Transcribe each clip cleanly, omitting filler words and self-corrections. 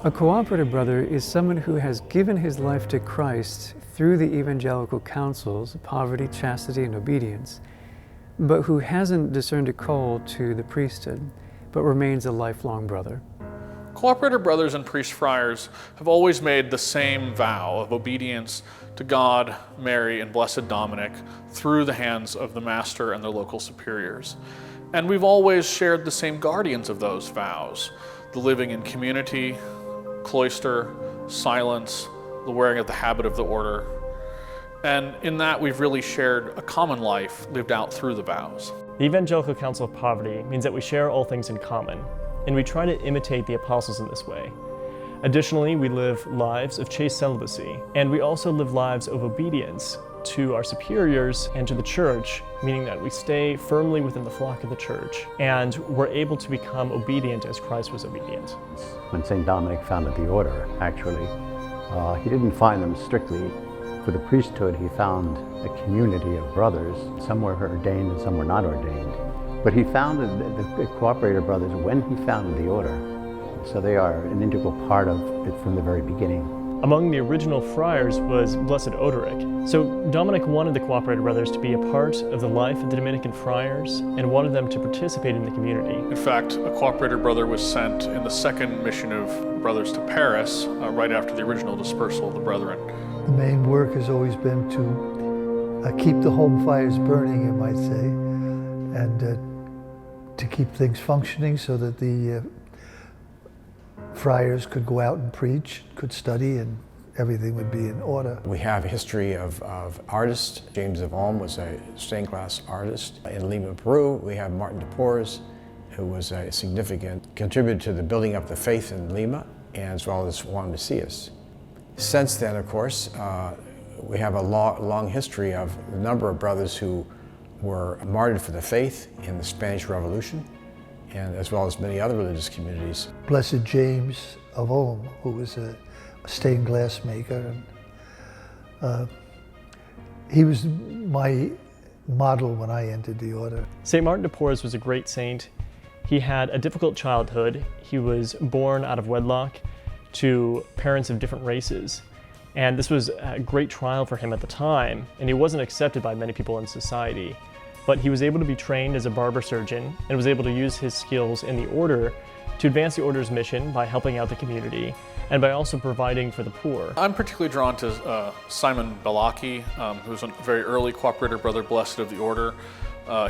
A cooperator brother is someone who has given his life to Christ through the evangelical counsels, poverty, chastity, and obedience, but who hasn't discerned a call to the priesthood, but remains a lifelong brother. Cooperator brothers and priest friars have always made the same vow of obedience to God, Mary, and Blessed Dominic through the hands of the master and their local superiors. And we've always shared the same guardians of those vows, the living in community, cloister, silence, the wearing of the habit of the order. And in that, we've really shared a common life lived out through the vows. The Evangelical Counsel of Poverty means that we share all things in common, and we try to imitate the apostles in this way. Additionally, we live lives of chaste celibacy, and we also live lives of obedience to our superiors and to the church, meaning that we stay firmly within the flock of the church, and we're able to become obedient as Christ was obedient. When St. Dominic founded the order, actually, he didn't find them strictly for the priesthood. He found a community of brothers. Some were ordained and some were not ordained. But he founded the Cooperator Brothers when he founded the order. So they are an integral part of it from the very beginning. Among the original friars was Blessed Odoric. So Dominic wanted the Cooperator Brothers to be a part of the life of the Dominican friars and wanted them to participate in the community. In fact, a Cooperator brother was sent in the second mission of brothers to Paris, right after the original dispersal of the brethren. The main work has always been to keep the home fires burning, you might say, and to keep things functioning so that the friars could go out and preach, could study, and everything would be in order. We have a history of artists. James of Ulm was a stained glass artist. In Lima, Peru, we have Martin de Porres, who was a significant contributor to the building up the faith in Lima, and as well as Juan Macias. Since then, of course, we have a long history of a number of brothers who were martyred for the faith in the Spanish Revolution, and as well as many other religious communities. Blessed James of Ulm, who was a stained glass maker, and he was my model when I entered the order. St. Martin de Porres was a great saint. He had a difficult childhood. He was born out of wedlock to parents of different races. And this was a great trial for him at the time, and he wasn't accepted by many people in society. But he was able to be trained as a barber surgeon and was able to use his skills in the order to advance the order's mission by helping out the community and by also providing for the poor. I'm particularly drawn to Simon Balaki, who was a very early Cooperator brother, blessed of the order.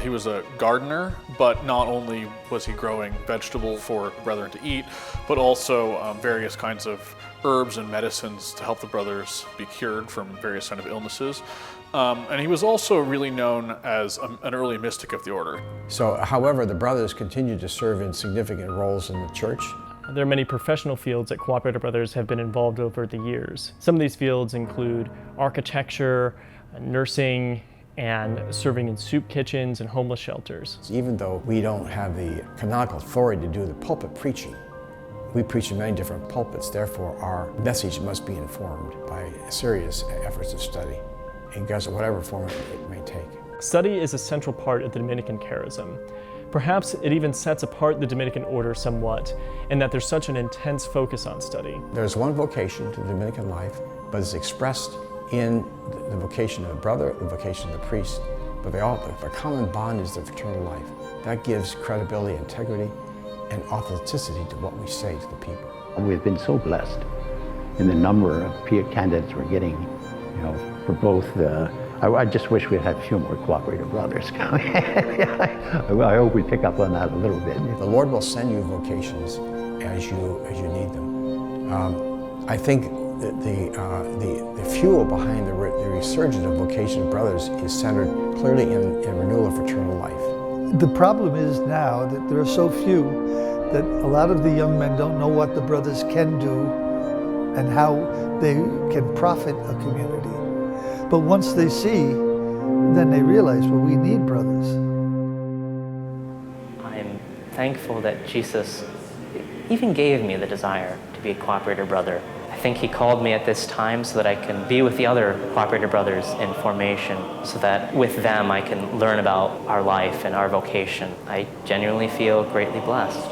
He was a gardener, but not only was he growing vegetables for brethren to eat, but also various kinds of herbs and medicines to help the brothers be cured from various kind of illnesses. And he was also really known as an early mystic of the order. So, however, the brothers continued to serve in significant roles in the church. There are many professional fields that Cooperator Brothers have been involved over the years. Some of these fields include architecture, nursing, and serving in soup kitchens and homeless shelters. Even though we don't have the canonical authority to do the pulpit preaching, we preach in many different pulpits, therefore our message must be informed by serious efforts of study, in whatever form it may take. Study is a central part of the Dominican charism. Perhaps it even sets apart the Dominican order somewhat, in that there's such an intense focus on study. There's one vocation to the Dominican life, but it's expressed in the vocation of the brother, the vocation of the priest, but the common bond is the fraternal life. That gives credibility, integrity, and authenticity to what we say to the people. We've been so blessed in the number of peer candidates we're getting, for both the, I just wish we'd had a few more Cooperator brothers coming. I hope we pick up on that a little bit. The Lord will send you vocations as you need them. I think the fuel behind the resurgence of vocation of brothers is centered clearly in renewal of fraternal life. The problem is now that there are so few that a lot of the young men don't know what the brothers can do and how they can profit a community. But once they see, then they realize, well, we need brothers. I'm thankful that Jesus even gave me the desire to be a Cooperator brother. I think he called me at this time so that I can be with the other Cooperator brothers in formation, so that with them I can learn about our life and our vocation. I genuinely feel greatly blessed.